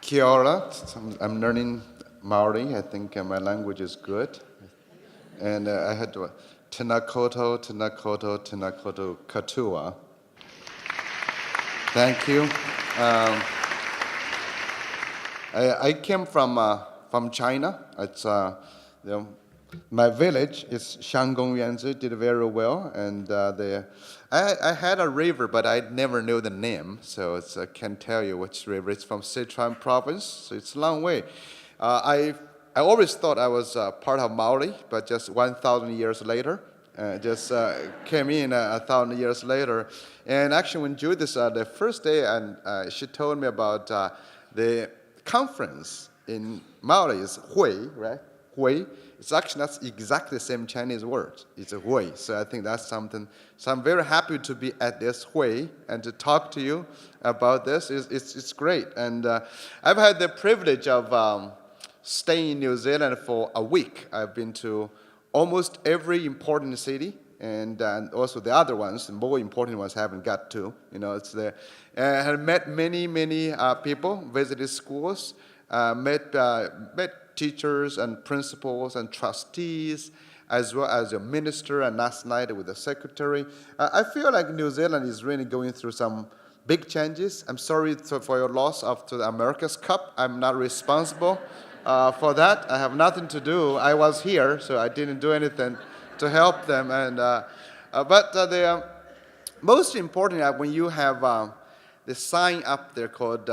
Kia ora. I'm learning Maori. I think my language is good. And I had to, tēnā koutou, tēnā koutou, tēnā koutou katoa. Thank you. I came from China. It's my village is Shanggong Yuanzi, did very well, and I had a river, but I never knew the name, so I can't tell you which river. It's from Sichuan province, so it's a long way. I always thought I was part of Maori, but just 1,000 years later, just came in 1,000 years later. And actually, when Judith, the first day, and she told me about the conference in Maori is Hui, right? Hui. It's actually that's exactly the same Chinese word. It's a Hui. So I think that's something. So I'm very happy to be at this Hui and to talk to you about this. It's great. And I've had the privilege of staying in New Zealand for a week. I've been to almost every important city, and also the other ones, the more important ones, I haven't got to. You know, it's there. I have met many people, visited schools, met teachers and principals and trustees, as well as a minister, and last night with the secretary. I feel like New Zealand is really going through some big changes. I'm sorry for your loss after the America's Cup. I'm not responsible for that. I have nothing to do. I was here, so I didn't do anything to help them. And but the most important, when you have the sign up there called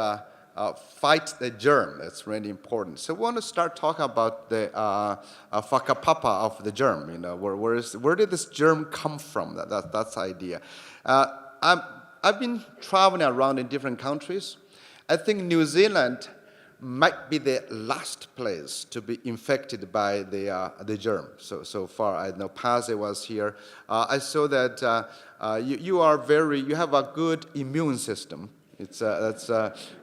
fight the germ. That's really important. So we want to start talking about the whakapapa of the germ. You know, where did this germ come from? That's the idea. I've been traveling around in different countries. I think New Zealand might be the last place to be infected by the germ. So far, I know Pase was here. I saw that you have a good immune system. It's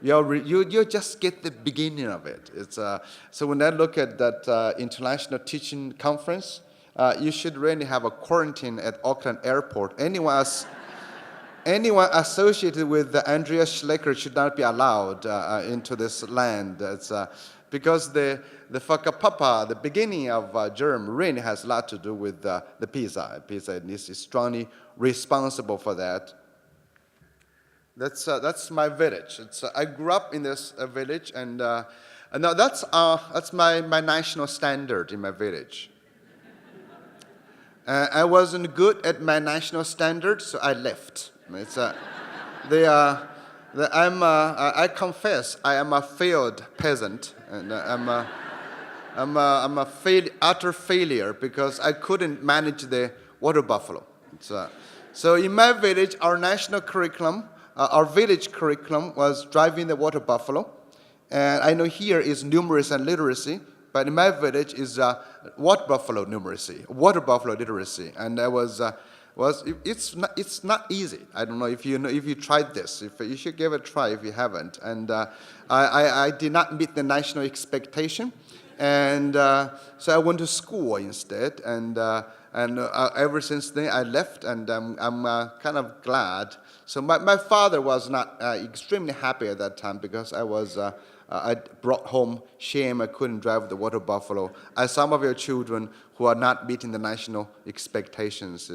you just get the beginning of it. It's so when I look at that international teaching conference, you should really have a quarantine at Auckland Airport. Anyone associated with Andrea Schlecker should not be allowed into this land. It's because the whakapapa, the beginning of germ, really has a lot to do with the pizza. Pizza is strongly responsible for that. That's my village. I grew up in this village, and now that's my national standard in my village. I wasn't good at my national standard, so I left. It's I confess I am a failed peasant, and I'm a utter failure because I couldn't manage the water buffalo. So in my village, our national curriculum. Our village curriculum was driving the water buffalo, and I know here is numeracy and literacy, but in my village is water buffalo numeracy, water buffalo literacy, and that it's not easy. I don't know if you tried this. If you should give it a try if you haven't. And I did not meet the national expectation, and so I went to school instead, and ever since then I left, and I'm kind of glad. So my father was not extremely happy at that time because I brought home shame. I couldn't drive the water buffalo. As some of your children who are not meeting the national expectations,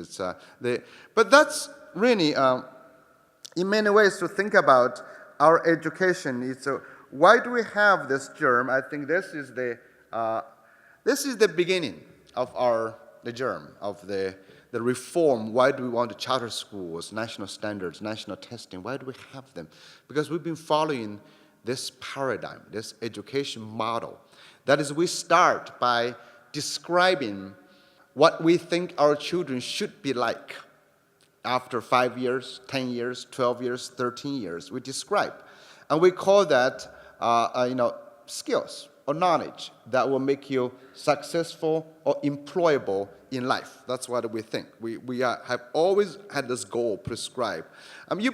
but that's really, in many ways, to think about our education. Why do we have this germ? I think this is the beginning of the germ of the reform. Why do we want charter schools, national standards, national testing? Why do we have them? Because we've been following this paradigm, this education model. That is, we start by describing what we think our children should be like after 5 years, 10 years, 12 years, 13 years. We describe. And we call that skills or knowledge that will make you successful or employable in life. That's what we think. We have always had this goal prescribed.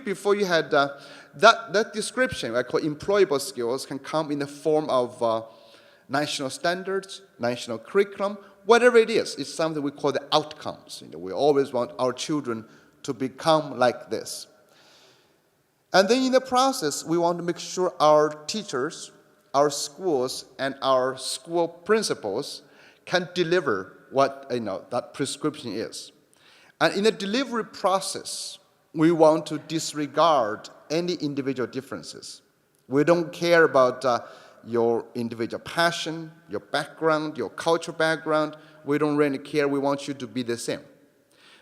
Before you had that description, I call employable skills, can come in the form of national standards, national curriculum, whatever it is. It's something we call the outcomes. We always want our children to become like this. And then in the process, we want to make sure our teachers our schools and our school principals can deliver what that prescription is. And in the delivery process, we want to disregard any individual differences. We don't care about your individual passion, your background, your cultural background. We don't really care. We want you to be the same.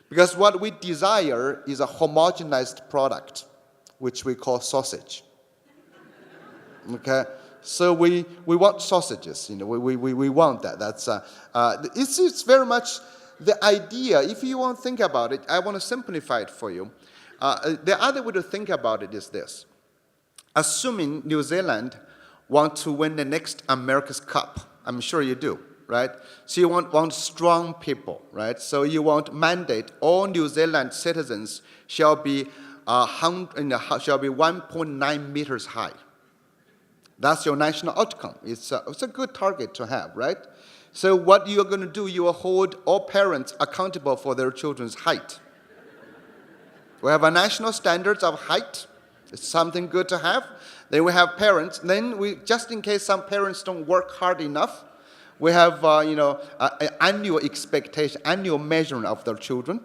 Because what we desire is a homogenized product, which we call sausage. Okay? So we want sausages. We want that. That's it's very much the idea. If you want to think about it, I want to simplify it for you. The other way to think about it is this. Assuming New Zealand want to win the next America's Cup, I'm sure you do, right? So you want strong people, right? So you want mandate all New Zealand citizens shall be 1.9 meters high. That's your national outcome. It's a good target to have, right? So what you're going to do, you will hold all parents accountable for their children's height. We have a national standards of height. It's something good to have. Then we have parents. Then just in case some parents don't work hard enough, we have an annual expectation, annual measurement of their children.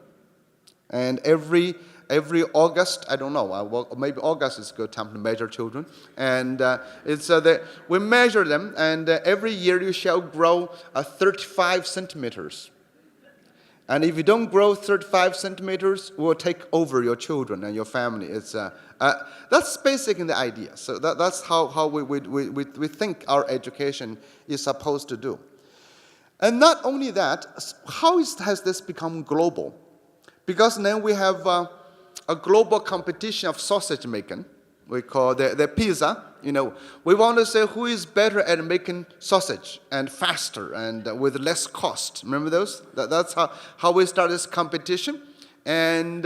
And every August, I don't know, maybe August is a good time to measure children. And we measure them, and every year you shall grow 35 centimeters. And if you don't grow 35 centimeters, we'll take over your children and your family. That's basically the idea. So that's how we think our education is supposed to do. And not only that, how has this become global? Because then we have a global competition of sausage making. We call the pizza. We want to say who is better at making sausage and faster and with less cost. Remember those? That's how we start this competition. And,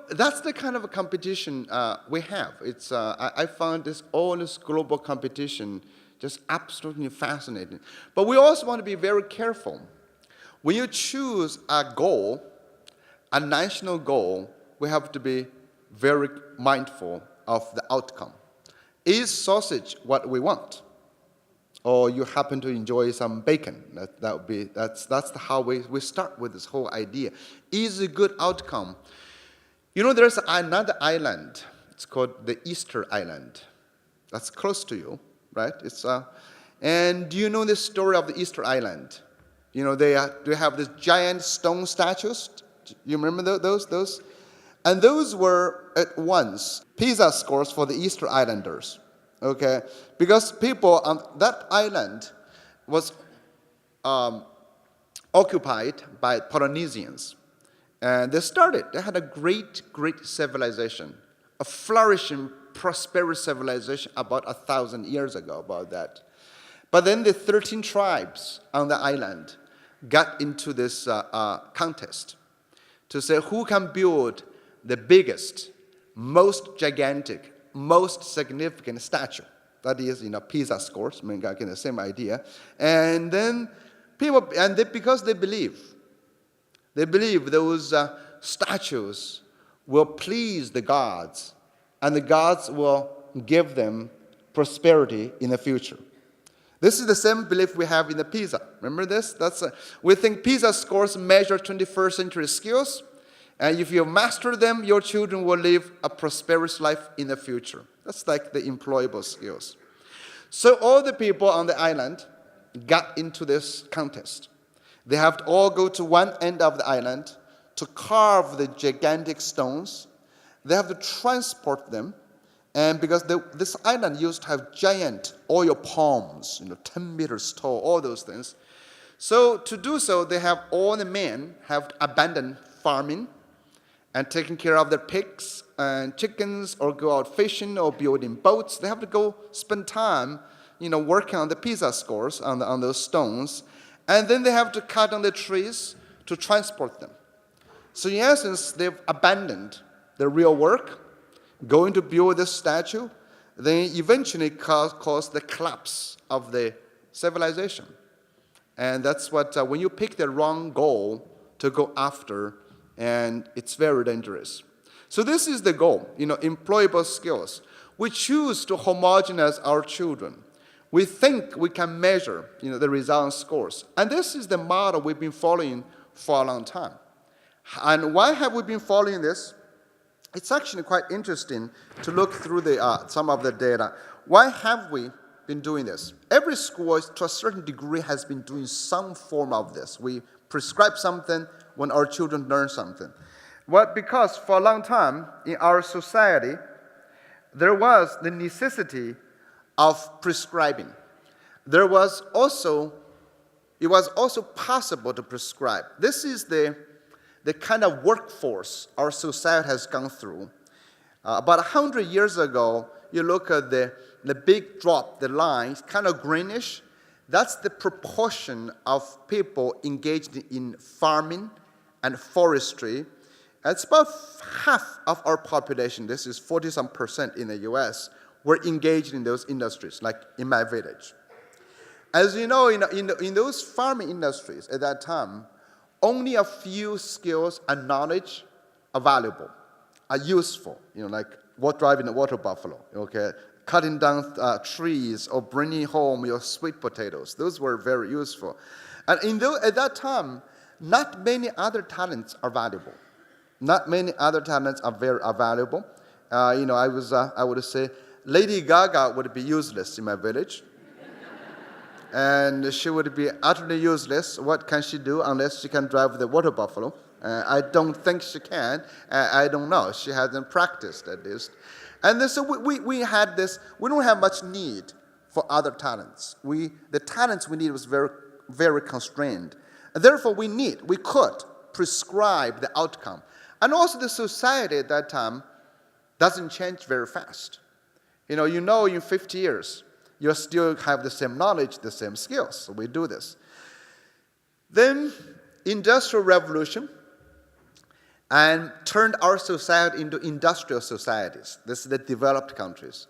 that's the kind of a competition we have. I found all this global competition just absolutely fascinating. But we also want to be very careful. When you choose a goal, a national goal, we have to be very mindful of the outcome. Is sausage what we want? Or you happen to enjoy some bacon? That's how we start with this whole idea. Is a good outcome? There's another island. It's called the Easter Island. That's close to you, right? And do you know the story of the Easter Island? They have these giant stone statues. You remember those? And those were at once pizza scores for the Easter Islanders, okay? Because people on that island was occupied by Polynesians. And they had a great civilization, a flourishing, prosperous civilization about 1,000 years ago about that. But then the 13 tribes on the island got into this contest to say who can build the biggest, most gigantic, most significant statue. That is, pizza scores. Again, the same idea. And then because they believe those statues will please the gods, and the gods will give them prosperity in the future. This is the same belief we have in the pizza. Remember this? We think pizza scores measure 21st century skills. And if you master them, your children will live a prosperous life in the future. That's like the employable skills. So all the people on the island got into this contest. They have to all go to one end of the island to carve the gigantic stones. They have to transport them. And because this island used to have giant oil palms, 10 meters tall, all those things. So to do so, all the men have to abandon farming and taking care of their pigs and chickens, or go out fishing or building boats. They have to go spend time, working on the pizza scores on those stones. And then they have to cut down the trees to transport them. So in essence, they've abandoned their real work, going to build this statue, then eventually cause the collapse of the civilization. And that's what, when you pick the wrong goal to go after, and it's very dangerous. So this is the goal, employable skills. We choose to homogenize our children. We think we can measure, the result scores. And this is the model we've been following for a long time. And why have we been following this? It's actually quite interesting to look through some of the data. Why have we been doing this? Every school, to a certain degree, has been doing some form of this. We prescribe something when our children learn something. Well, because for a long time in our society, there was the necessity of prescribing. It was also possible to prescribe. This is the kind of workforce our society has gone through. About 100 years ago, you look at the big drop, the line, kind of greenish. That's the proportion of people engaged in farming and forestry. It's about half of our population, this is 40-some% in the US, were engaged in those industries, like in my village. As you know, in those farming industries at that time, only a few skills and knowledge are valuable, are useful, like driving a water buffalo, okay, cutting down trees or bringing home your sweet potatoes. Those were very useful. And at that time, not many other talents are valuable. Not many other talents are valuable. I would say Lady Gaga would be useless in my village. And she would be utterly useless. What can she do unless she can drive the water buffalo? I don't think she can. I don't know. She hasn't practiced at least. And then, so we had this, we don't have much need for other talents. The talents we need was very, very constrained. And therefore, we could prescribe the outcome. And also the society at that time doesn't change very fast. In 50 years, you still have the same knowledge, the same skills. So we do this. Then Industrial Revolution and turned our society into industrial societies. This is the developed countries.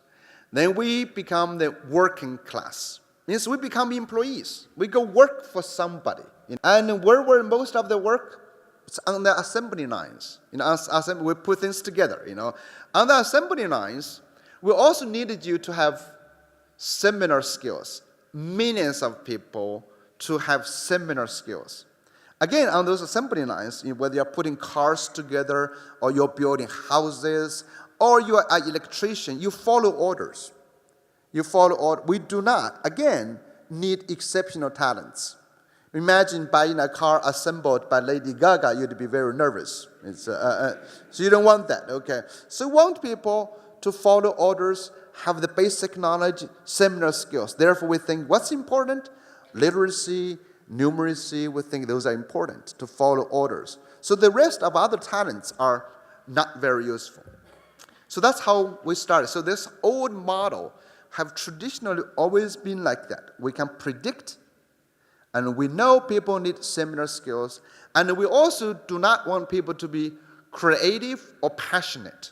Then we become the working class. Means we become employees. We go work for somebody. And where were most of the work? It's on the assembly lines. We put things together. On the assembly lines, we also needed you to have similar skills. Millions of people to have similar skills. Again, on those assembly lines, whether you're putting cars together, or you're building houses, or you're an electrician, you follow orders. We do not, again, need exceptional talents. Imagine buying a car assembled by Lady Gaga, you'd be very nervous. So you don't want that, okay? So we want people to follow orders, have the basic knowledge, similar skills. Therefore, we think what's important? Literacy, numeracy, we think those are important to follow orders. So the rest of other talents are not very useful. So that's how we started. So this old model have traditionally always been like that. We can predict, and we know people need similar skills, and we also do not want people to be creative or passionate.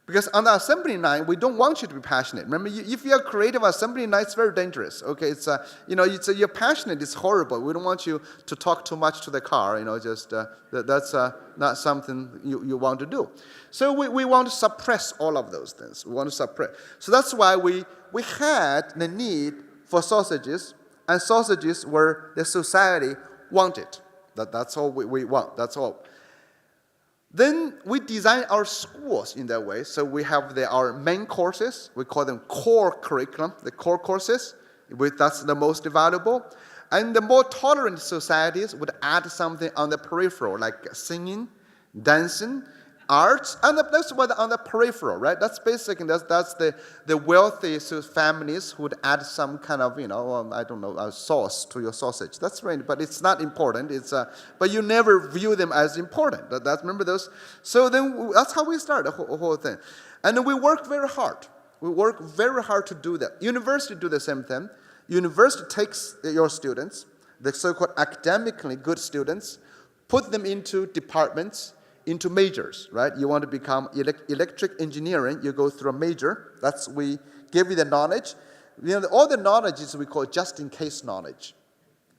Because on the assembly line, we don't want you to be passionate. Remember, if you're creative on assembly line, it's very dangerous. Okay, you're passionate, it's horrible. We don't want you to talk too much to the car. That's not something you want to do. So we want to suppress all of those things. We want to suppress. So that's why we had the need for sausages, and sausages were the society wanted. That's all we want. That's all. Then we design our schools in that way. So we have our main courses. We call them core curriculum, the core courses. That's the most valuable. And the more tolerant societies would add something on the peripheral, like singing, dancing, arts, and that's what on the peripheral, right? That's basically, that's the wealthy families who would add some kind of, a sauce to your sausage. That's right, but it's not important. But you never view them as important. Remember those? So then that's how we start the whole thing. And then we work very hard. We work very hard to do that. University do the same thing. University takes your students, the so-called academically good students, put them into departments, into majors, right? You want to become electric engineering, you go through a major. We give you the knowledge. All the knowledge is we call just-in-case knowledge.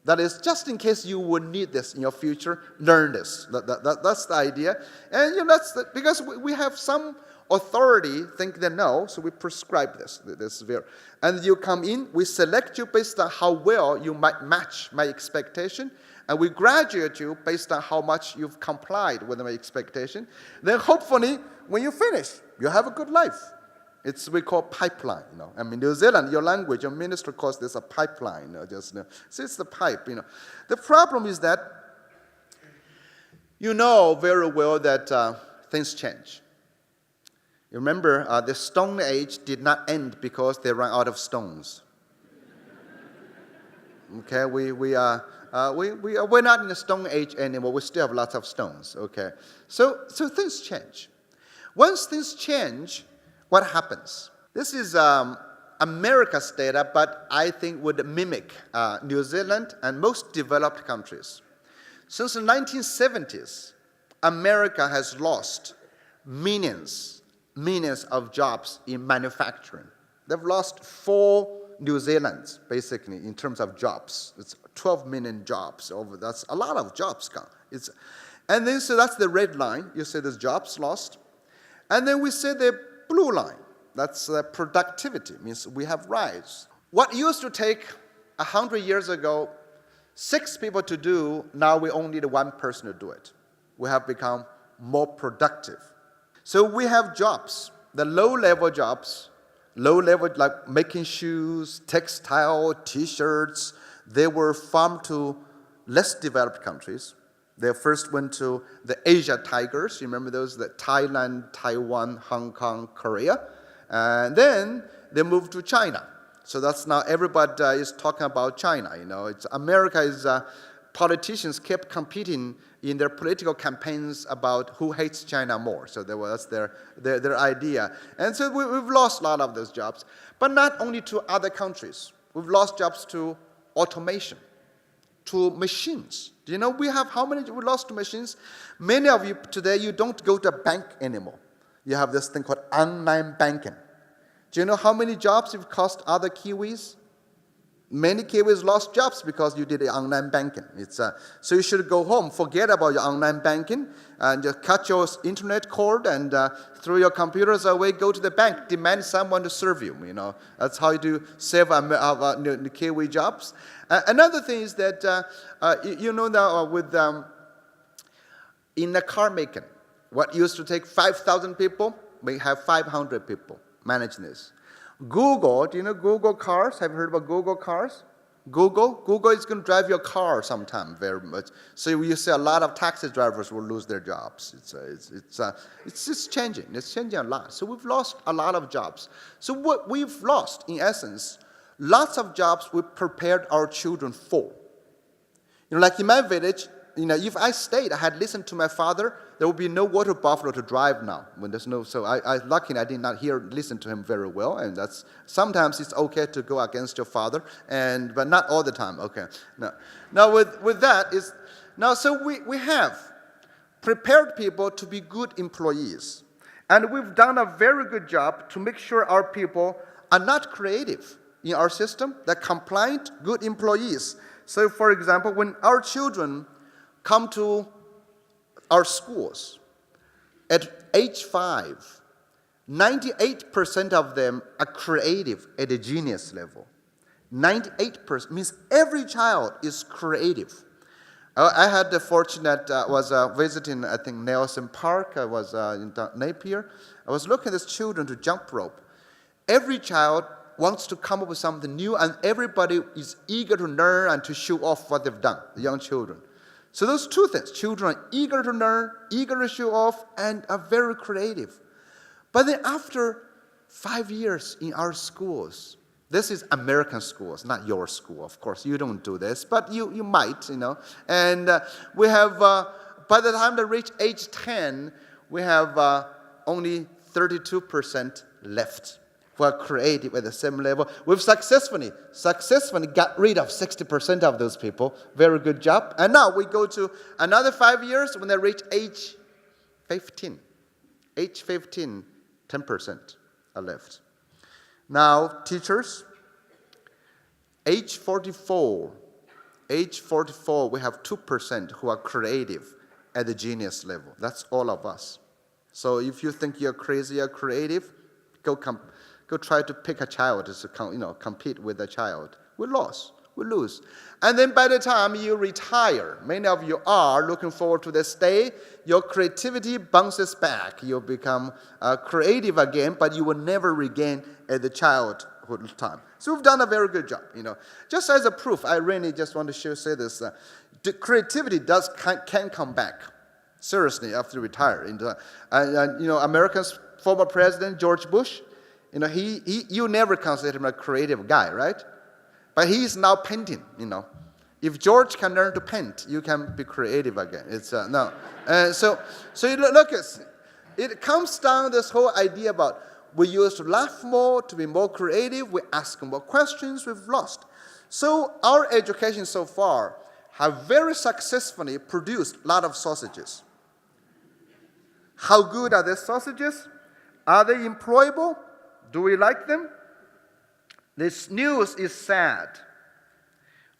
That is, just in case you will need this in your future, learn this. That's the idea. And that's because we have some Authority think they know, so we prescribe this. This is very, and you come in, we select you based on how well you might match my expectation, and we graduate you based on how much you've complied with my expectation. Then hopefully, when you finish, you have a good life. It's we call pipeline. I mean, New Zealand, your language, your minister calls this a pipeline. So it's the pipe. The problem is that you know very well that things change. You remember, the Stone Age did not end because they ran out of stones. Okay, we're not in the Stone Age anymore. We still have lots of stones. Okay, so things change. Once things change, what happens? This is America's data, but I think would mimic New Zealand and most developed countries. Since the 1970s, America has lost millions of jobs in manufacturing. They've lost 4 New Zealands, basically, in terms of jobs. It's 12 million jobs. That's a lot of jobs gone. And then, so that's the red line. You say there's jobs lost. And then we say the blue line. That's productivity, means we have rise. What used to take 100 years ago 6 people to do, now we only need 1 person to do it. We have become more productive. So we have jobs, the low-level jobs, low-level like making shoes, textile, T-shirts. They were farmed to less developed countries. They first went to the Asia Tigers. You remember those? The Thailand, Taiwan, Hong Kong, Korea. And then they moved to China. So that's now everybody is talking about China. It's America politicians kept competing in their political campaigns about who hates China more. So that's their idea. And so we've lost a lot of those jobs. But not only to other countries. We've lost jobs to automation, to machines. Do you know we have how many we lost to machines? Many of you today, you don't go to a bank anymore. You have this thing called online banking. Do you know how many jobs it cost other Kiwis? Many Kiwis lost jobs because you did online banking. So you should go home, forget about your online banking, and just cut your internet cord and throw your computers away, go to the bank, demand someone to serve you. That's how you do save the Kiwi jobs. Another thing is that, in the car making, what used to take 5,000 people, we have 500 people managing this. Google, do you know Google cars? Have you heard about Google cars? Google is going to drive your car sometime very much. So you see a lot of taxi drivers will lose their jobs. It's just changing. It's changing a lot. So we've lost a lot of jobs. So what we've lost, in essence, lots of jobs we prepared our children for. Like in my village, if I stayed, I had listened to my father, there would be no water buffalo to drive now. When there's no, so luckily I did not listen to him very well, and that's sometimes it's okay to go against your father, but not all the time. Okay. Now with that is so we have prepared people to be good employees, and we've done a very good job to make sure our people are not creative in our system. They're compliant, good employees. So, for example, when our children come to our schools at age 5, 98% of them are creative at a genius level. 98% means every child is creative. I had the fortune that I was visiting, I think, Nelson Park. I was in Napier. I was looking at these children to jump rope. Every child wants to come up with something new, and everybody is eager to learn and to show off what they've done, the young children. So those 2 things, children are eager to learn, eager to show off, and are very creative. But then after 5 years in our schools, this is American schools, not your school, of course. You don't do this, but you might, And we have, by the time they reach age 10, we have only 32% left who are creative at the same level. We've successfully got rid of 60% of those people. Very good job. And now we go to another 5 years when they reach age 15. Age 15, 10% are left. Now, teachers, age 44, we have 2% who are creative at the genius level. That's all of us. So if you think you're crazy or creative, go try to pick a child to compete with a child. We lose. And then by the time you retire, many of you are looking forward to this day, your creativity bounces back. You'll become creative again, but you will never regain the childhood time. So we've done a very good job. Just as a proof, I really just want to say this. The creativity can come back, seriously, after you retire. America's former president, George Bush, you never consider him a creative guy, right? But he's now painting, If George can learn to paint, you can be creative again. It's no. So you look at it comes down this whole idea about we used to laugh more, to be more creative, we ask more questions, we've lost. So our education so far have very successfully produced a lot of sausages. How good are these sausages? Are they employable? Do we like them? This news is sad.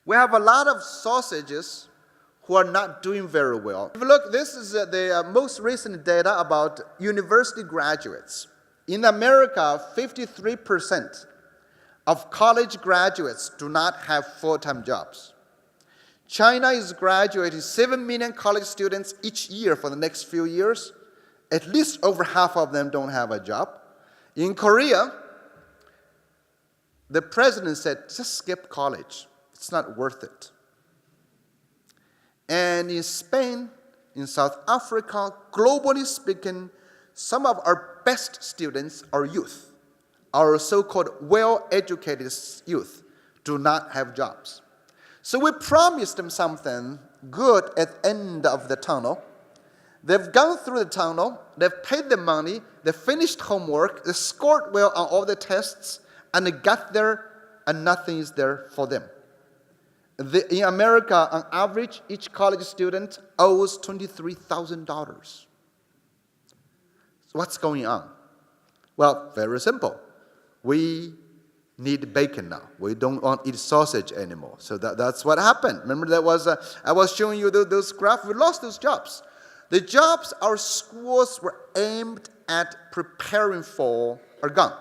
We have a lot of sausages who are not doing very well. If you look, this is the most recent data about university graduates. In America, 53% of college graduates do not have full-time jobs. China is graduating 7 million college students each year for the next few years. At least over half of them don't have a job. In Korea, the president said, just skip college. It's not worth it. And in Spain, in South Africa, globally speaking, some of our best students are youth. Our so-called well-educated youth do not have jobs. So we promised them something good at the end of the tunnel. They've gone through the tunnel, they've paid the money, they finished homework, they scored well on all the tests, and they got there, and nothing is there for them. In America, on average, each college student owes $23,000. So what's going on? Well, very simple. We need bacon now. We don't want to eat sausage anymore. So that's what happened. Remember I was showing you those graphs. We lost those jobs. The jobs our schools were aimed at preparing for are gone.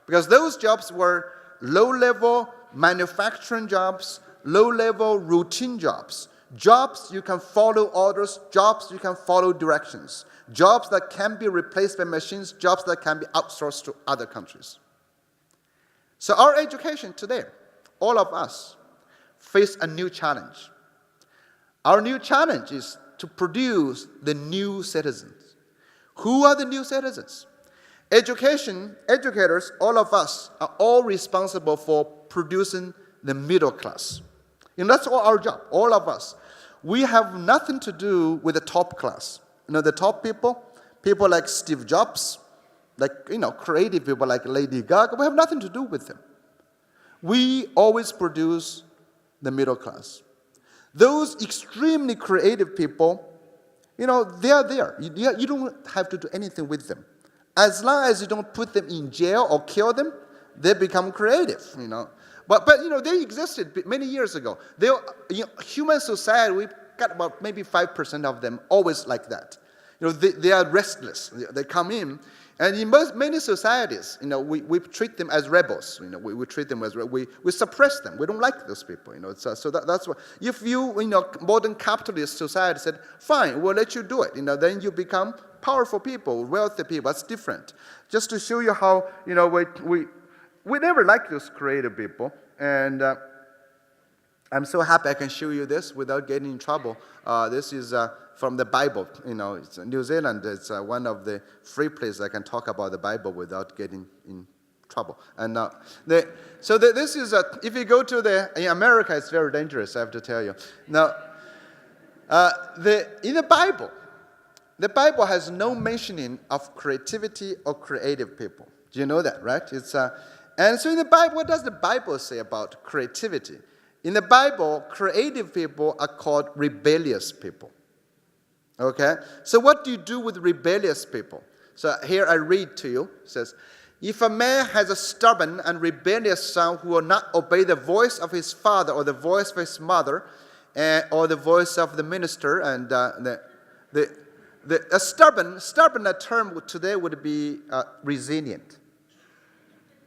Because those jobs were low-level manufacturing jobs, low-level routine jobs, jobs you can follow orders, jobs you can follow directions, jobs that can be replaced by machines, jobs that can be outsourced to other countries. So our education today, all of us, face a new challenge. Our new challenge is to produce the new citizens. Who are the new citizens? Educators, all of us, are all responsible for producing the middle class. That's all our job, all of us. We have nothing to do with the top class. The top people like Steve Jobs, creative people like Lady Gaga, we have nothing to do with them. We always produce the middle class. Those extremely creative people, they are there. You don't have to do anything with them. As long as you don't put them in jail or kill them, they become creative, But they existed many years ago. Human society, we've got about maybe 5% of them always like that. They are restless. They come in, and in many societies, we treat them as rebels. We treat them as we suppress them. We don't like those people. So that's why. If modern capitalist society said, fine, we'll let you do it. Then you become powerful people, wealthy people. That's different. Just to show you how we never liked those creative people, and I'm so happy I can show you this without getting in trouble. This is from the Bible. It's New Zealand. It's one of the free places I can talk about the Bible without getting in trouble. And this is if you go to in America, it's very dangerous. I have to tell you. Now, in the Bible has no mentioning of creativity or creative people. Do you know that, right? And so in the Bible, what does the Bible say about creativity? In the Bible, creative people are called rebellious people. Okay? So what do you do with rebellious people? So here I read to you. It says, if a man has a stubborn and rebellious son who will not obey the voice of his father or the voice of his mother or the voice of the minister, and A stubborn term today would be resilient.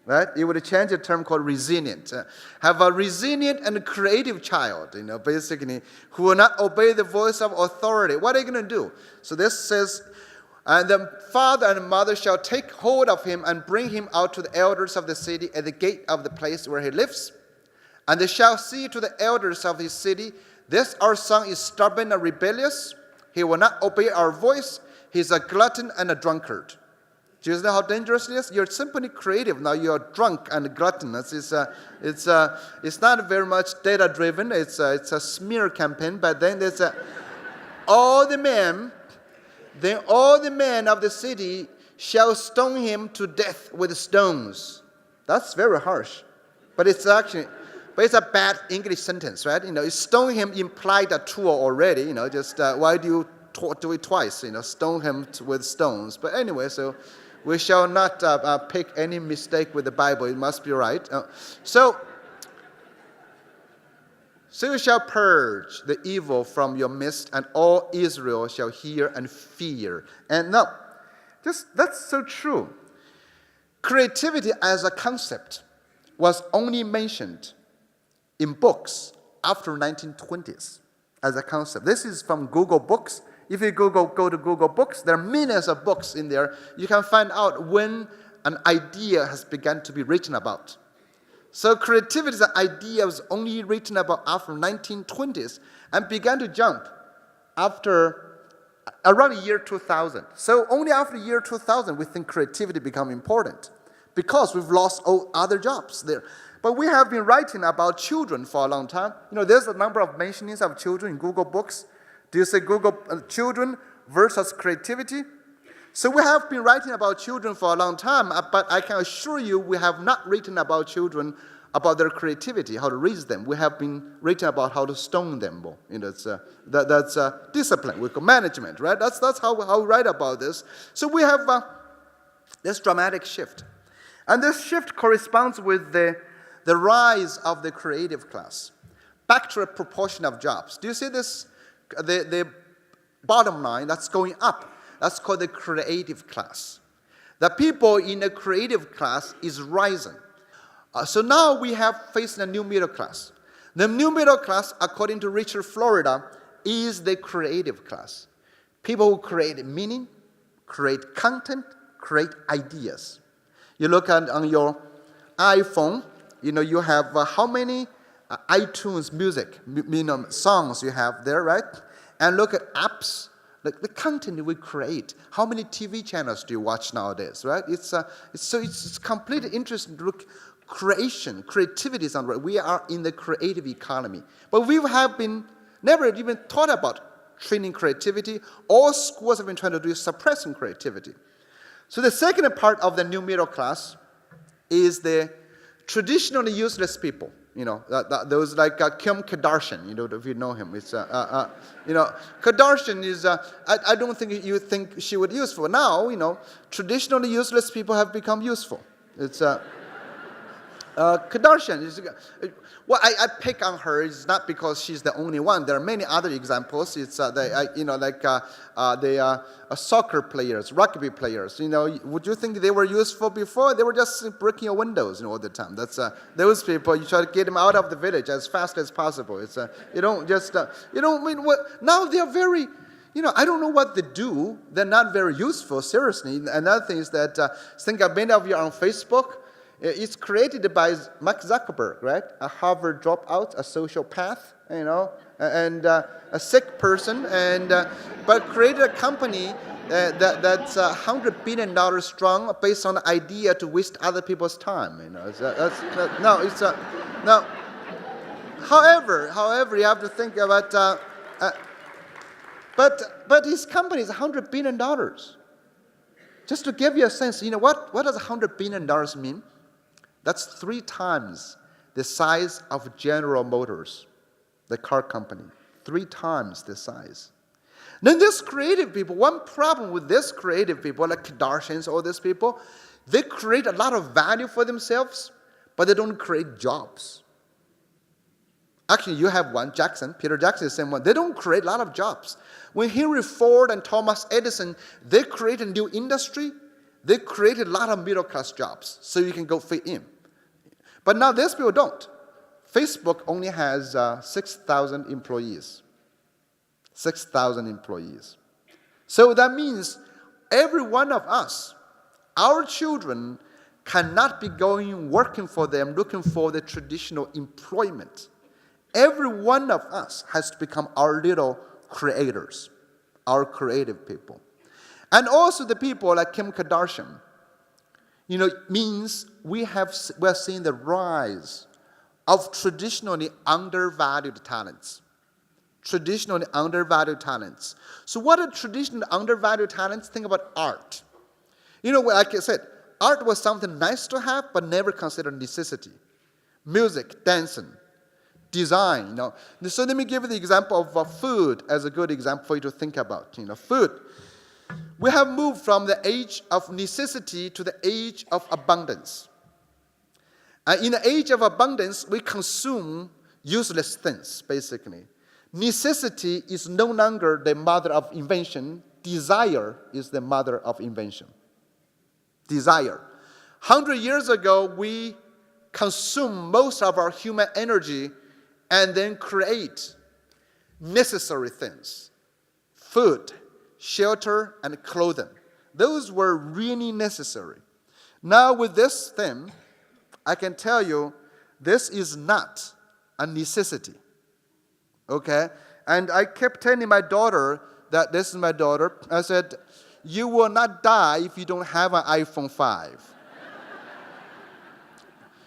Right? You would change a term called resilient. Have a resilient and creative child, basically, who will not obey the voice of authority. What are you going to do? So this says, and the father and mother shall take hold of him and bring him out to the elders of the city at the gate of the place where he lives. And they shall say to the elders of his city, this our son is stubborn and rebellious. He will not obey our voice. He's a glutton and a drunkard. Do you know how dangerous it is? You're simply creative. Now you're drunk and gluttonous. It's not very much data-driven. It's a smear campaign. But then there's all the men of the city shall stone him to death with stones. That's very harsh. But it's a bad English sentence, right? Stone him implied a tool already. Why do you do it twice? Stone him with stones. But anyway, so we shall not pick any mistake with the Bible. It must be right. So you shall purge the evil from your midst, and all Israel shall hear and fear. And now, that's so true. Creativity as a concept was only mentioned in books after 1920s as a concept. This is from Google Books. If you go to Google Books, there are millions of books in there. You can find out when an idea has begun to be written about. So creativity as an idea was only written about after 1920s and began to jump after around the year 2000. So only after the year 2000 we think creativity become important because we've lost all other jobs there. But we have been writing about children for a long time. There's a number of mentionings of children in Google Books. Do you say Google children versus creativity? So we have been writing about children for a long time, but I can assure you we have not written about children, about their creativity, how to raise them. We have been written about how to stone them. That's discipline, we call management, right? That's how we write about this. So we have this dramatic shift. And this shift corresponds with the rise of the creative class. Back to a proportion of jobs. Do you see this? The bottom line that's going up, that's called the creative class. The people in the creative class is rising. So now we have facing a new middle class. The new middle class, according to Richard Florida, is the creative class. People who create meaning, create content, create ideas. You look on your iPhone, you have how many iTunes music, songs you have there, right? And look at apps, like the content we create. How many TV channels do you watch nowadays, right? It's completely interesting to look. Creativity is on. We are in the creative economy, but we have been never even thought about training creativity. All schools have been trying to do is suppressing creativity. So the second part of the new middle class is the traditionally useless people. Those like Kim Kardashian, if you know him. It's, Kardashian is, I don't think you think she would be useful. Now, traditionally useless people have become useful. It's, Kardashian is, I pick on her. It's not because she's the only one. There are many other examples. It's they are soccer players, rugby players. Would you think they were useful before? They were just breaking your windows all the time. That's those people. You try to get them out of the village as fast as possible. It's you don't just now they are very. I don't know what they do. They're not very useful. Seriously. Another thing is that think many of you are on Facebook. It's created by Mark Zuckerberg, right? A Harvard dropout, a sociopath, and a sick person, but created a company that's $100 billion strong based on the idea to waste other people's time. Now. However, you have to think about. But his company is $100 billion. Just to give you a sense, what does $100 billion mean? That's 3 times the size of General Motors, the car company. 3 times the size. Then these creative people, one problem with these creative people, like Kardashians, all these people, they create a lot of value for themselves, but they don't create jobs. Actually, you have one, Jackson. Peter Jackson is the same one. They don't create a lot of jobs. When Henry Ford and Thomas Edison, they created a new industry. They created a lot of middle-class jobs so you can go fit in. But now these people don't. Facebook only has 6,000 employees. 6,000 employees. So that means every one of us, our children, cannot be going working for them, looking for the traditional employment. Every one of us has to become our little creators, our creative people. And also the people like Kim Kardashian, means we're seeing the rise of traditionally undervalued talents. Traditionally undervalued talents. So what are traditionally undervalued talents? Think about art. Like I said, art was something nice to have, but never considered necessity. Music, dancing, design. So let me give you the example of food as a good example for you to think about. Food. We have moved from the age of necessity to the age of abundance. And in the age of abundance, we consume useless things, basically. Necessity is no longer the mother of invention. Desire is the mother of invention. Desire. 100 years ago, we consume most of our human energy and then create necessary things. Food, shelter, and clothing. Those were really necessary. Now with this thing, I can tell you this is not a necessity. Okay? And I kept telling my daughter that this is my daughter. I said, you will not die if you don't have an iPhone 5.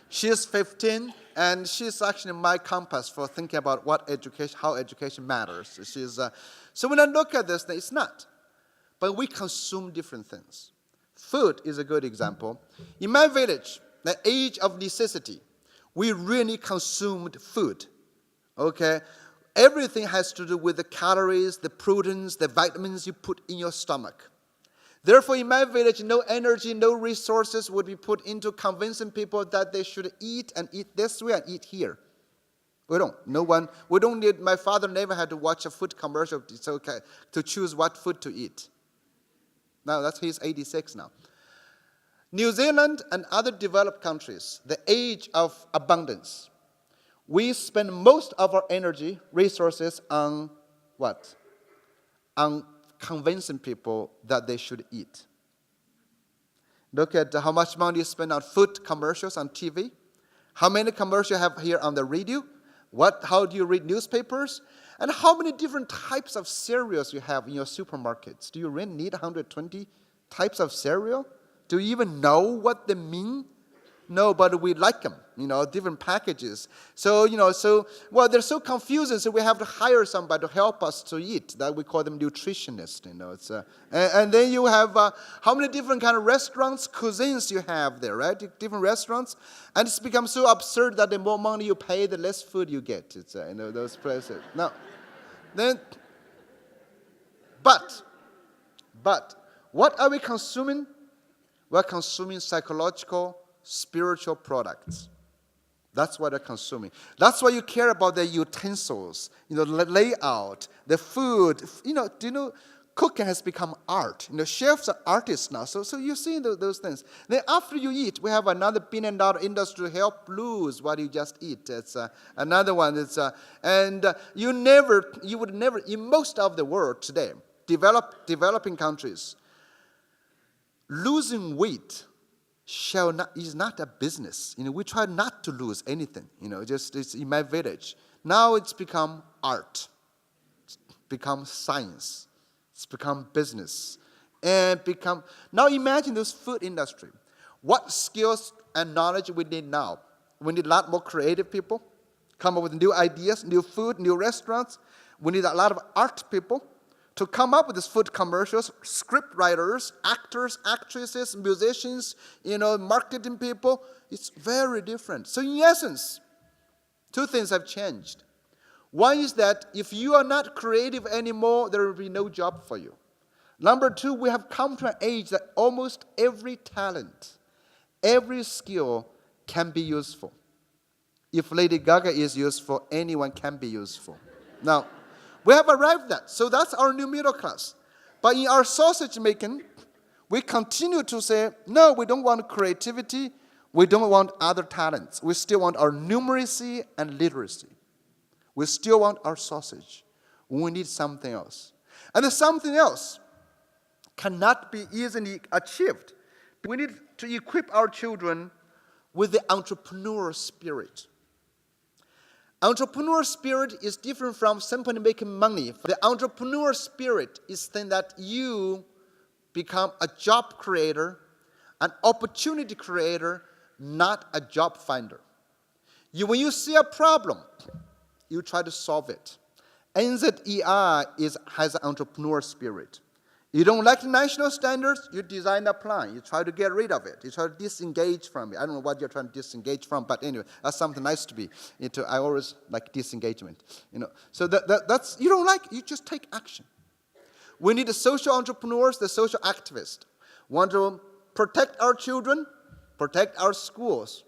She's 15, and she's actually my compass for thinking about how education matters. So when I look at this, it's not. But we consume different things. Food is a good example. In my village, the age of necessity, we really consumed food. Okay? Everything has to do with the calories, the proteins, the vitamins you put in your stomach. Therefore, in my village, no energy, no resources would be put into convincing people that they should eat and eat this way and eat here. We don't need, my father never had to watch a food commercial to choose what food to eat. Now, he's 86 now. New Zealand and other developed countries, the age of abundance. We spend most of our energy, resources on what? On convincing people that they should eat. Look at how much money you spend on food commercials on TV. How many commercials you have here on the radio? How do you read newspapers? And how many different types of cereals you have in your supermarkets? Do you really need 120 types of cereal? Do you even know what they mean? No, but we like them, different packages. So, they're so confusing, so we have to hire somebody to help us to eat. That we call them nutritionists, and then you have how many different kind of restaurants, cuisines you have there, right? Different restaurants. And it's become so absurd that the more money you pay, the less food you get. It's, those places. Now, but, what are we consuming? We're consuming psychological, spiritual products. That's what they're consuming. That's why you care about the utensils, the layout, the food. Do you know cooking has become art? Chefs are artists now. So you see those things. Then after you eat, we have another $1 billion industry to help lose what you just eat. It's another one. You would never, in most of the world today, developing countries, losing weight is not a business. We try not to lose anything. It's in my village. Now it's become art. It's become science. It's become business. Now imagine this food industry. What skills and knowledge we need now? We need a lot more creative people. Come up with new ideas, new food, new restaurants. We need a lot of art people to come up with these food commercials, script writers, actors, actresses, musicians, marketing people. It's very different. So in essence, two things have changed. One is that if you are not creative anymore, there will be no job for you. Number two, we have come to an age that almost every talent, every skill can be useful. If Lady Gaga is useful, anyone can be useful. Now, we have arrived at that. So that's our new middle class. But in our sausage making, we continue to say, no, we don't want creativity. We don't want other talents. We still want our numeracy and literacy. We still want our sausage. We need something else. And the something else cannot be easily achieved. We need to equip our children with the entrepreneurial spirit. Entrepreneurial spirit is different from simply making money. The entrepreneurial spirit is then that you become a job creator, an opportunity creator, not a job finder. When you see a problem, you try to solve it. NZEI has an entrepreneurial spirit. You don't like the national standards, you design a plan. You try to get rid of it. You try to disengage from it. I don't know what you're trying to disengage from, but anyway, that's something nice to be into. I always like disengagement. So that's, you don't like, you just take action. We need the social entrepreneurs, the social activists. Want to protect our children, protect our schools.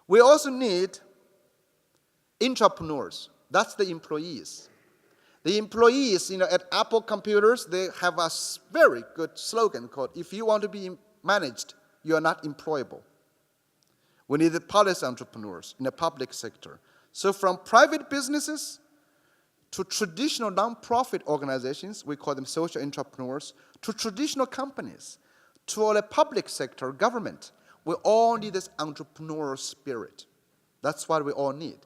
We also need entrepreneurs. That's the employees. The employees, at Apple Computers, they have a very good slogan called, if you want to be managed, you are not employable. We need the policy entrepreneurs in the public sector. So from private businesses to traditional nonprofit organizations, we call them social entrepreneurs, to traditional companies, to the public sector, government, we all need this entrepreneurial spirit. That's what we all need.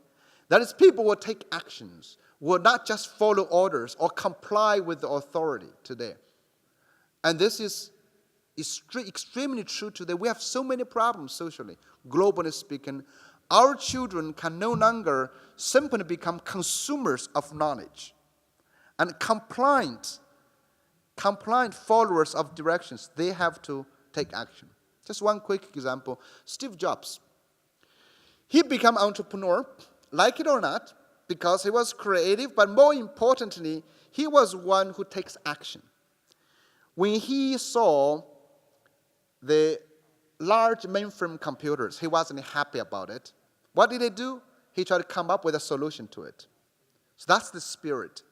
That is, people will take actions, will not just follow orders or comply with the authority today. And this is extremely true today. We have so many problems socially, globally speaking. Our children can no longer simply become consumers of knowledge and compliant followers of directions. They have to take action. Just one quick example. Steve Jobs. He became an entrepreneur, like it or not, because he was creative, but more importantly, he was one who takes action. When he saw the large mainframe computers, he wasn't happy about it. What did he do? He tried to come up with a solution to it. So that's the spirit.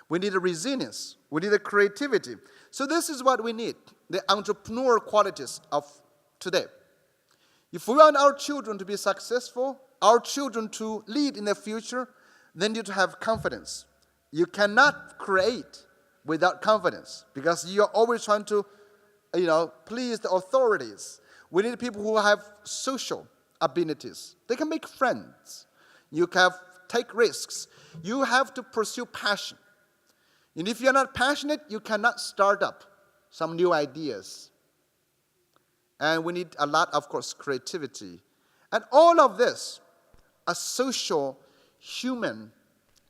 We need a resilience. We need a creativity. So this is what we need, the entrepreneurial qualities of today. If we want our children to be successful, our children to lead in the future, then you need to have confidence. You cannot create without confidence because you are always trying to, please the authorities. We need people who have social abilities. They can make friends. You can take risks. You have to pursue passion. And if you're not passionate, you cannot start up some new ideas. And we need a lot, of course, creativity. And all of this are social human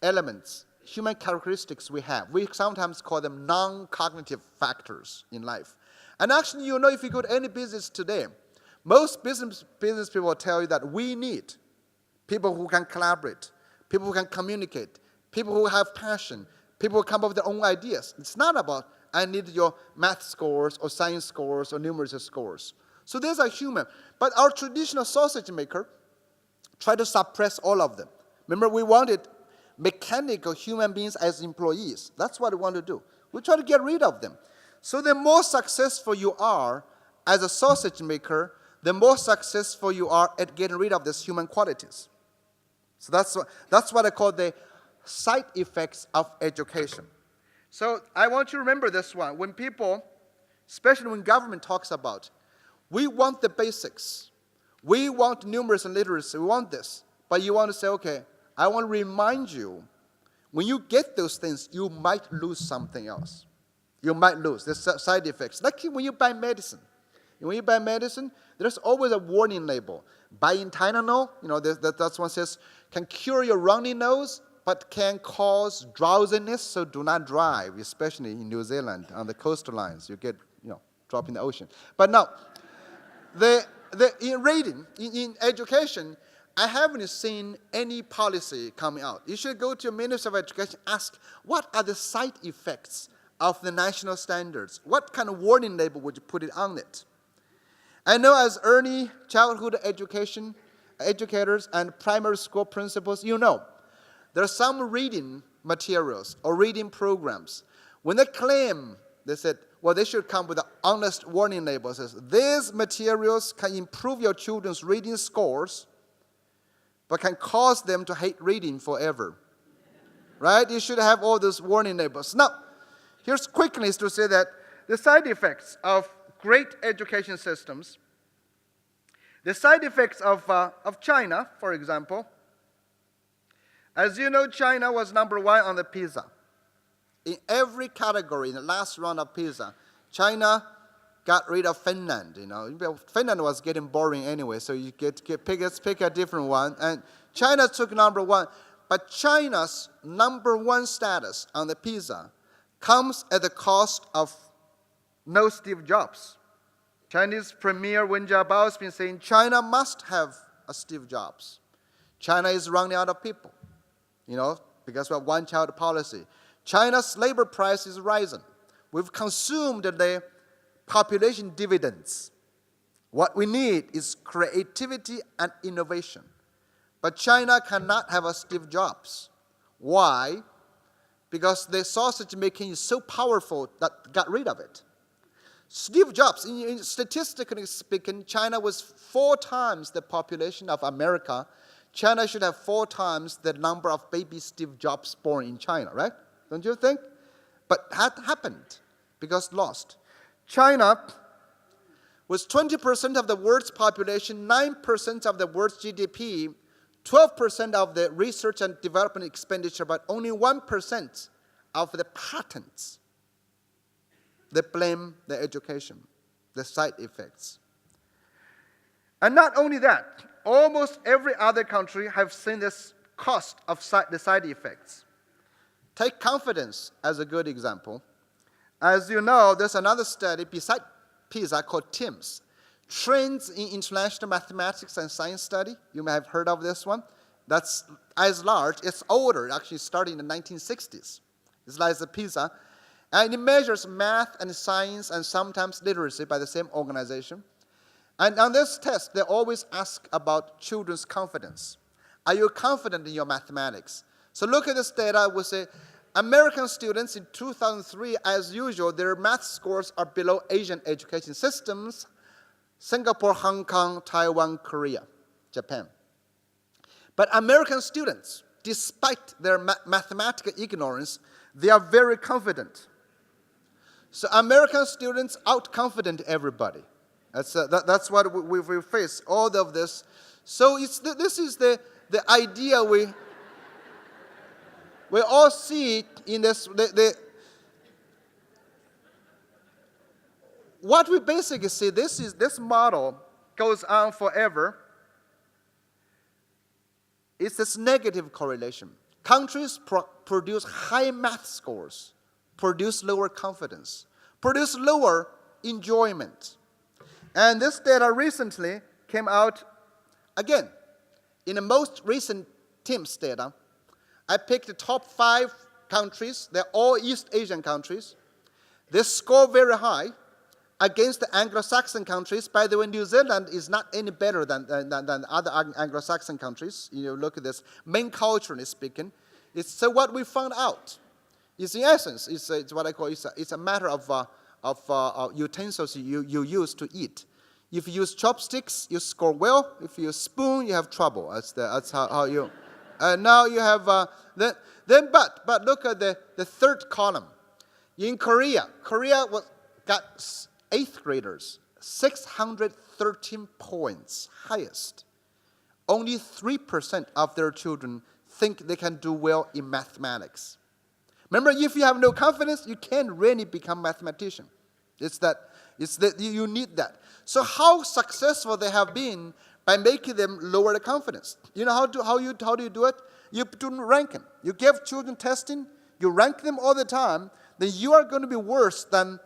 elements, human characteristics we have. We sometimes call them non-cognitive factors in life. And actually, if you go to any business today, most business people will tell you that we need people who can collaborate, people who can communicate, people who have passion, people who come up with their own ideas. It's not about, I need your math scores or science scores or numeracy scores. So these are human. But our traditional sausage maker tried to suppress all of them. Remember, we wanted mechanical human beings as employees. That's what we want to do. We try to get rid of them. So the more successful you are as a sausage maker, the more successful you are at getting rid of these human qualities. So that's what I call the side effects of education. So I want you to remember this one. When people, especially when government talks about, we want the basics. We want numeracy and literacy. We want this. But you want to say, okay, I want to remind you, when you get those things, you might lose something else. You might lose. There's side effects. Like when you buy medicine. When you buy medicine, there's always a warning label. Buying Tylenol, that's one says, can cure your runny nose, but can cause drowsiness, so do not drive, especially in New Zealand on the coastlines. You get, drop in the ocean. But now, in reading, in education, I haven't seen any policy coming out. You should go to your Minister of Education, ask, what are the side effects of the national standards? What kind of warning label would you put it on it? I know as early childhood education, educators and primary school principals, you know, there are some reading materials or reading programs. When they claim, they said, well, they should come with an honest warning label. It says, these materials can improve your children's reading scores, but can cause them to hate reading forever. Right? You should have all those warning labels. Now, here's quickly to say that the side effects of great education systems, the side effects of China, for example. As you know, China was #1 on the PISA. In every category, in the last round of PISA, China got rid of Finland. Finland was getting boring anyway, so you pick a different one. And China took #1. But China's #1 status on the PISA comes at the cost of no Steve Jobs. Chinese Premier Wen Jiabao has been saying China must have a Steve Jobs. China is running out of people, because we have one-child policy. China's labor price is rising. We've consumed the population dividends. What we need is creativity and innovation. But China cannot have a Steve Jobs. Why? Because the sausage making is so powerful that got rid of it. Steve Jobs, statistically speaking, China was 4 times the population of America. China should have 4 times the number of baby Steve Jobs born in China, right? Don't you think? But that happened because lost. China was 20% of the world's population, 9% of the world's GDP, 12% of the research and development expenditure, but only 1% of the patents. They blame the education, the side effects. And not only that, almost every other country have seen this cost of the side effects. Take confidence as a good example. As you know, there's another study beside PISA called TIMSS, Trends in International Mathematics and Science Study. You may have heard of this one. That's as large. It's older, actually started in the 1960s. It's like the PISA. And it measures math and science and sometimes literacy by the same organization. And on this test, they always ask about children's confidence. Are you confident in your mathematics? So look at this data. We say American students in 2003, as usual, their math scores are below Asian education systems. Singapore, Hong Kong, Taiwan, Korea, Japan. But American students, despite their mathematical ignorance, they are very confident. So American students outconfident everybody. That's what we face, all of this. So this is the idea we all see in this. What we basically see, this model goes on forever. It's this negative correlation. Countries produce high math scores, produce lower confidence, produce lower enjoyment. And this data recently came out again. In the most recent TIMSS data, I picked the top 5 countries. They're all East Asian countries. They score very high against the Anglo-Saxon countries. By the way, New Zealand is not any better than other Anglo-Saxon countries. Look at this. Main culturally speaking. So what we found out is, in essence, it's what I call it's a matter of utensils you use to eat. If you use chopsticks, you score well. If you use spoon, you have trouble. That's how you. Now you have but look at the 3rd column. In Korea got 8th graders 613 points, highest. Only 3% of their children think they can do well in mathematics. Remember, if you have no confidence, you can't really become a mathematician. You need that. So how successful they have been by making them lower the confidence. How do you do it? You do ranking. You give children testing, you rank them all the time, then you are going to be worse than,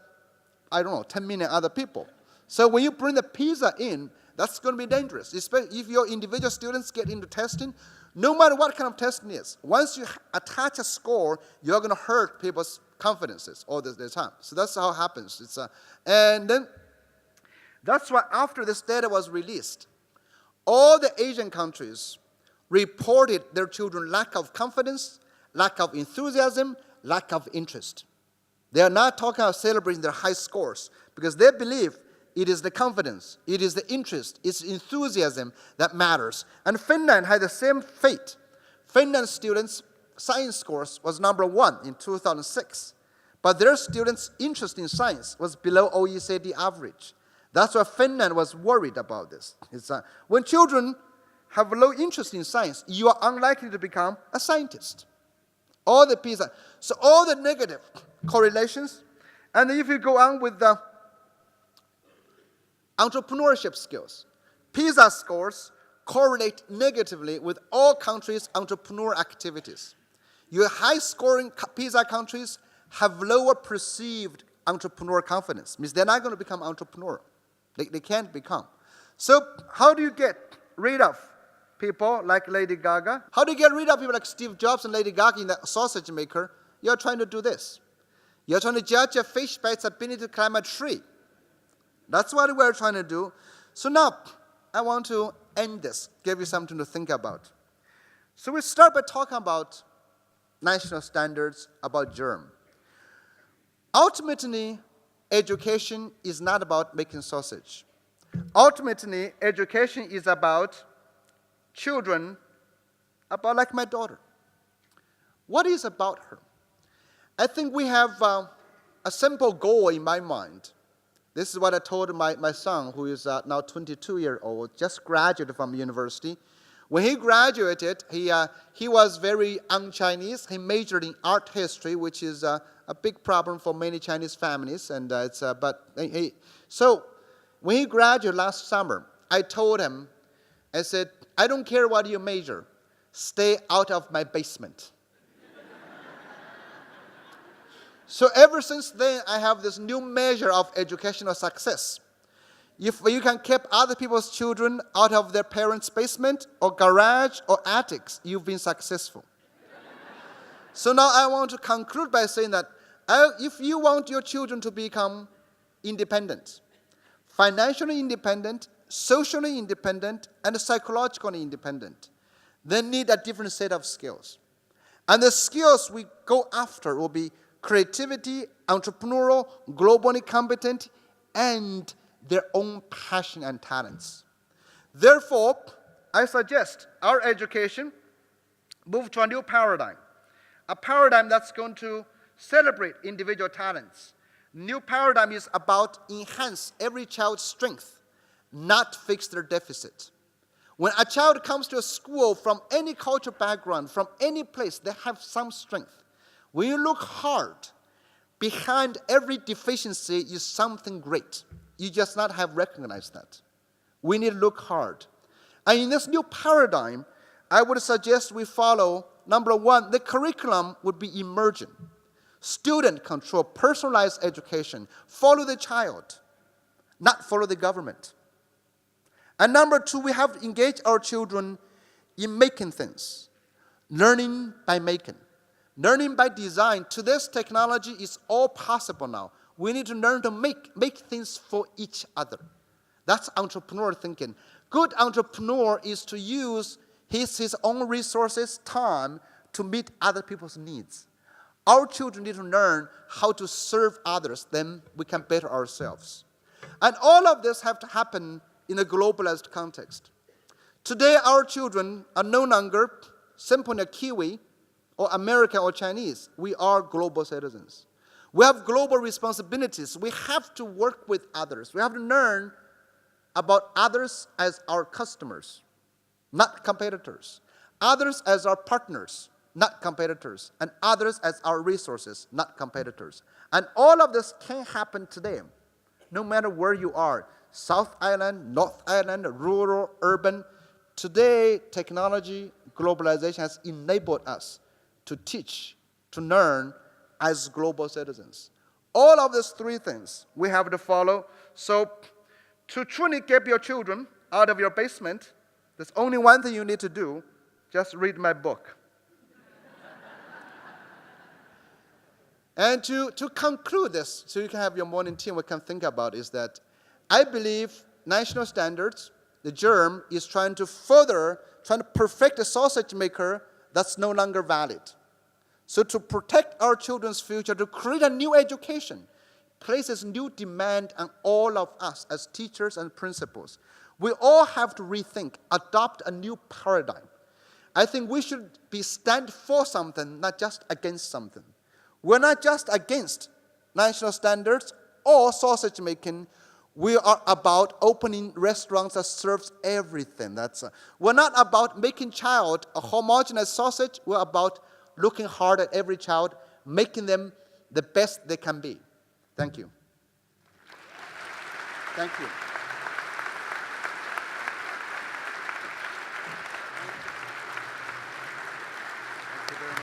10 million other people. So when you bring the PISA in, that's going to be dangerous, especially if your individual students get into testing. No matter what kind of testing is, once you attach a score, you're going to hurt people's confidences all the time. So that's how it happens. And then that's why after this data was released, all the Asian countries reported their children lack of confidence, lack of enthusiasm, lack of interest. They are not talking about celebrating their high scores because they believe it is the confidence, it is the interest, it's enthusiasm that matters. And Finland had the same fate. Finland students' science scores was number 1 in 2006, but their students' interest in science was below OECD average. That's why Finland was worried about this. When children have low interest in science, you are unlikely to become a scientist. All the PISA, so all the negative correlations. And if you go on with the entrepreneurship skills, PISA scores correlate negatively with all countries' entrepreneur activities. Your high-scoring PISA countries have lower perceived entrepreneur confidence. Means they're not going to become entrepreneur. They can't become. So how do you get rid of people like Lady Gaga? How do you get rid of people like Steve Jobs and Lady Gaga in the sausage maker? You're trying to do this. You're trying to judge a fish by its ability to climb a tree. That's what we're trying to do. So now, I want to end this, give you something to think about. So we start by talking about national standards, about germ. Ultimately, education is not about making sausage. Ultimately, education is about children, about like my daughter. What is about her? I think we have a simple goal in my mind. This is what I told my son, who is now 22 years old, just graduated from university. When he graduated, he was very un-Chinese. He majored in art history, which is a big problem for many Chinese families. And so when he graduated last summer, I told him, I said, I don't care what you major. Stay out of my basement. So ever since then, I have this new measure of educational success. If you can keep other people's children out of their parents' basement or garage or attics, you've been successful. So now I want to conclude by saying that if you want your children to become independent, financially independent, socially independent, and psychologically independent, they need a different set of skills. And the skills we go after will be creativity, entrepreneurial, globally competent, and their own passion and talents. Therefore, I suggest our education move to a new paradigm, a paradigm that's going to celebrate individual talents. New paradigm is about enhance every child's strength, not fix their deficit. When a child comes to a school from any cultural background, from any place, they have some strength. When you look hard, behind every deficiency is something great. You just not have recognized that. We need to look hard. And in this new paradigm, I would suggest we follow, number 1, the curriculum would be emergent. Student control, personalized education. Follow the child, not follow the government. And number 2, we have to engage our children in making things. Learning by making. Learning by design. Today's technology is all possible now. We need to learn to make things for each other. That's entrepreneur thinking. Good entrepreneur is to use his own resources, time, to meet other people's needs. Our children need to learn how to serve others, then we can better ourselves. And all of this have to happen in a globalized context. Today, our children are no longer simply a Kiwi, or American or Chinese. We are global citizens. We have global responsibilities. We have to work with others. We have to learn about others as our customers, not competitors. Others as our partners, not competitors. And others as our resources, not competitors. And all of this can happen today, no matter where you are. South Island, North Island, rural, urban. Today, technology, globalization has enabled us to teach, to learn as global citizens. All of these 3 things we have to follow. So to truly get your children out of your basement, there's only one thing you need to do. Just read my book. And to conclude this, so you can have your morning tea and we can think about, is that I believe national standards the germ is trying to perfect a sausage maker that's no longer valid. So to protect our children's future, to create a new education, places new demand on all of us as teachers and principals. We all have to rethink, adopt a new paradigm. I think we should stand for something, not just against something. We're not just against national standards or sausage making. We are about opening restaurants that serves everything. We're not about making child a homogeneous sausage. We're about looking hard at every child, making them the best they can be. Thank you. Thank you.